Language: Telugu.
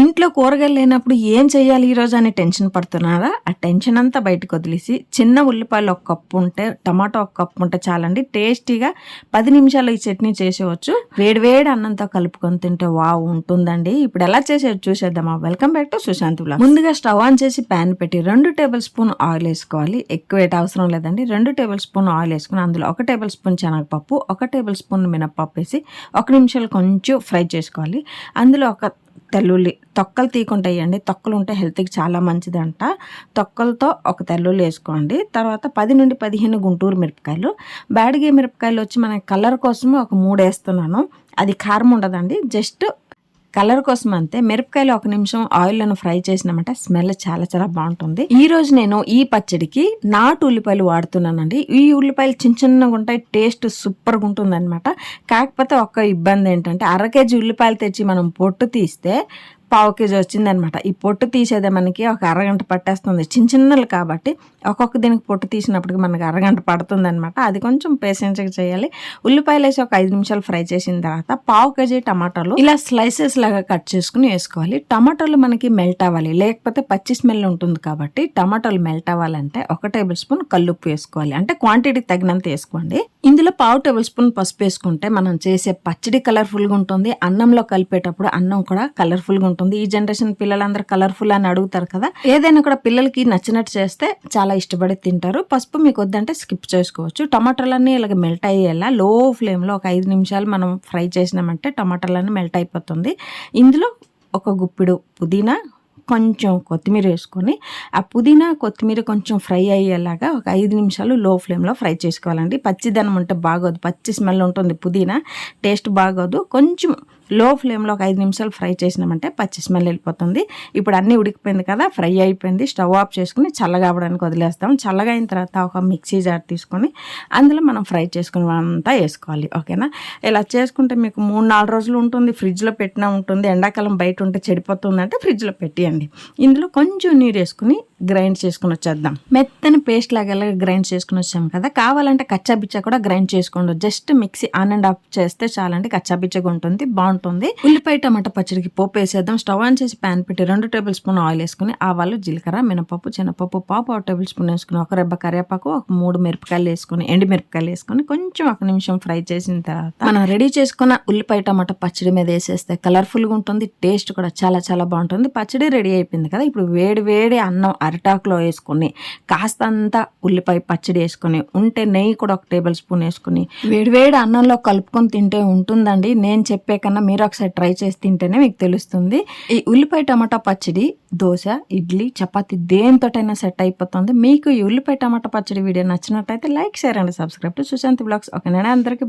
ఇంట్లో కూరగాయలు లేనప్పుడు ఏం చేయాలి ఈరోజు అని టెన్షన్ పడుతున్నారా? ఆ టెన్షన్ అంతా బయటకు వదిలేసి చిన్న ఉల్లిపాయలు ఒక కప్పు ఉంటే, టమాటో ఒక కప్పు ఉంటే చాలండి. టేస్టీగా 10 నిమిషాల్లో ఈ చట్నీ చేసేవచ్చు. వేడివేడి అన్నంతో కలుపుకొని తింటే వావ్ ఉంటుందండి. ఇప్పుడు ఎలా చేసేది చూసేద్దామా? Welcome back to Sushant vlogs. ముందుగా స్టవ్ ఆన్ చేసి ప్యాన్ పెట్టి 2 టేబుల్ స్పూన్ ఆయిల్ వేసుకోవాలి. ఎక్కువ వేట అవసరం లేదండి. 2 టేబుల్ స్పూన్ ఆయిల్ వేసుకుని అందులో 1 టేబుల్ స్పూన్ శనగపప్పు, 1 టేబుల్ స్పూన్ మినపప్పు వేసి 1 నిమిషాలు కొంచెం ఫ్రై చేసుకోవాలి. అందులో ఒక తెల్లుల్లి తొక్కలు తీయకుండా వేయండి. తొక్కలు ఉంటే హెల్త్కి చాలా మంచిదంట. తొక్కలతో ఒక తెల్లుల్లి వేసుకోండి. తర్వాత 10 నుండి 15 గుంటూరు మిరపకాయలు. బ్యాడిగే మిరపకాయలు వచ్చి మన కలర్ కోసమే ఒక 3 వేస్తున్నాను. అది కారం ఉండదండి, జస్ట్ కలర్ కోసం అంతే. మిరపకాయలు 1 నిమిషం ఆయిల్లను ఫ్రై చేసినామంటే స్మెల్ చాలా చాలా బాగుంటుంది. ఈ రోజు నేను ఈ పచ్చడికి నాటు ఉల్లిపాయలు వాడుతున్నానండి. ఈ ఉల్లిపాయలు చిన్న చిన్నగా ఉంటాయి, టేస్ట్ సూపర్గా ఉంటుంది అనమాట. కాకపోతే ఒక్క ఇబ్బంది ఏంటంటే 1/2 కేజీ ఉల్లిపాయలు తెచ్చి మనం పొట్టు తీస్తే 1/4 కేజీ వచ్చిందనమాట. ఈ పొట్టు తీసేదే మనకి ఒక అరగంట పట్టేస్తుంది. చిన్న చిన్నలు కాబట్టి ఒక్కొక్క దీనికి పొట్టు తీసినప్పటికి మనకి అరగంట పడుతుంది అనమాట. అది కొంచెం పేషెన్స్గా చేయాలి. ఉల్లిపాయలు వేసి ఒక 5 నిమిషాలు ఫ్రై చేసిన తర్వాత 1/4 కేజీ టమాటాలు ఇలా స్లైసెస్ లాగా కట్ చేసుకుని వేసుకోవాలి. టమాటాలు మనకి మెల్ట్ అవ్వాలి, లేకపోతే పచ్చి స్మెల్ ఉంటుంది కాబట్టి టమాటాలు మెల్ట్ అవ్వాలంటే 1 టేబుల్ స్పూన్ కల్లుప్పు వేసుకోవాలి. అంటే క్వాంటిటీ తగినంత వేసుకోండి. ఇందులో 1/2 టేబుల్ స్పూన్ పసుపు వేసుకుంటే మనం చేసే పచ్చడి కలర్ఫుల్గా ఉంటుంది. అన్నంలో కలిపేటప్పుడు అన్నం కూడా కలర్ఫుల్గా ఉంటుంది. ఈ జనరేషన్ పిల్లలందరూ కలర్ఫుల్ అని అడుగుతారు కదా. ఏదైనా కూడా పిల్లలకి నచ్చినట్టు చేస్తే చాలా ఇష్టపడి తింటారు. పసుపు మీకు వద్దంటే స్కిప్ చేసుకోవచ్చు. టమాటాలన్నీ ఇలాగ మెల్ట్ అయ్యేలా లో ఫ్లేమ్లో ఒక 5 నిమిషాలు మనం ఫ్రై చేసినామంటే టమాటాలన్నీ మెల్ట్ అయిపోతుంది. ఇందులో ఒక గుప్పిడు పుదీనా, కొంచెం కొత్తిమీర వేసుకొని ఆ పుదీనా కొత్తిమీర కొంచెం ఫ్రై అయ్యేలాగా ఒక 5 నిమిషాలు లో ఫ్లేమ్లో ఫ్రై చేసుకోవాలండి. పచ్చిదనం ఉంటే బాగోదు, పచ్చి స్మెల్ ఉంటుంది, పుదీనా టేస్ట్ బాగోదు. కొంచెం లో ఫ్లేమ్లో ఒక 5 నిమిషాలు ఫ్రై చేసినామంటే పచ్చి స్మెల్ వెళ్ళిపోతుంది. ఇప్పుడు అన్నీ ఉడికిపోయింది కదా, ఫ్రై అయిపోయింది. స్టవ్ ఆఫ్ చేసుకుని చల్లగా అవ్వడానికి వదిలేస్తాం. చల్లగా అయిన తర్వాత ఒక మిక్సీ జార్ తీసుకొని అందులో మనం ఫ్రై చేసుకుని అంతా వేసుకోవాలి. ఓకేనా? ఇలా చేసుకుంటే మీకు 3-4 రోజులు ఉంటుంది. ఫ్రిడ్జ్లో పెట్టినా ఉంటుంది. ఎండాకాలం బయట ఉంటే చెడిపోతుంది అంటే ఫ్రిడ్జ్లో పెట్టియండి. ఇందులో కొంచెం నీరు వేసుకుని గ్రైండ్ చేసుకుని వచ్చేద్దాం. మెత్తని పేస్ట్ లాగా గ్రైండ్ చేసుకుని వచ్చాం కదా. కావాలంటే కచ్చాబిచ్చా కూడా గ్రైండ్ చేసుకోండి. Just mixie on and of చేస్తే చాలండి, కచ్చాబిచ్చగా ఉంటుంది, బాగుంటుంది. ఉల్లిపాయ టమాటా పచ్చడికి పోపు వేసేద్దాం. స్టవ్ ఆన్ చేసి ప్యాన్ పెట్టి 2 టేబుల్ స్పూన్ ఆయిల్ వేసుకుని ఆవాలు, జీలకర్ర, మినపప్పు, శనగపప్పు 1/2 టేబుల్ స్పూన్ వేసుకుని 1 రెబ్బ కరివేపాకు, ఒక 3 మిరపకాయలు వేసుకుని ఎండు మిరపకాయలు వేసుకొని కొంచెం 1 నిమిషం ఫ్రై చేసిన తర్వాత మనం రెడీ చేసుకున్న ఉల్లిపాయ టమాటా పచ్చడి మీద వేసేస్తే కలర్ఫుల్గా ఉంటుంది. టేస్ట్ కూడా చాలా చాలా బాగుంటుంది. పచ్చడి రెడీ అయిపోయింది కదా. ఇప్పుడు వేడి వేడి అన్నం అరిటాకులో వేసుకొని కాస్తంత ఉల్లిపాయ పచ్చడి వేసుకొని ఉంటే నెయ్యి కూడా 1 టేబుల్ స్పూన్ వేసుకుని వేడివేడి అన్నంలో కలుపుకొని తింటే ఉంటుందండి. నేను చెప్పే కన్నా మీరు ఒకసారి ట్రై చేసి తింటేనే మీకు తెలుస్తుంది. ఈ ఉల్లిపాయ టమాటా పచ్చడి దోశ, ఇడ్లీ, చపాతి దేనితోటైనా సెట్ అయిపోతుంది. మీకు ఈ ఉల్లిపాయ టమాటా పచ్చడి వీడియో నచ్చినట్టయితే like, share and subscribe to Sushant vlogs. ఓకేనా? అందరికీ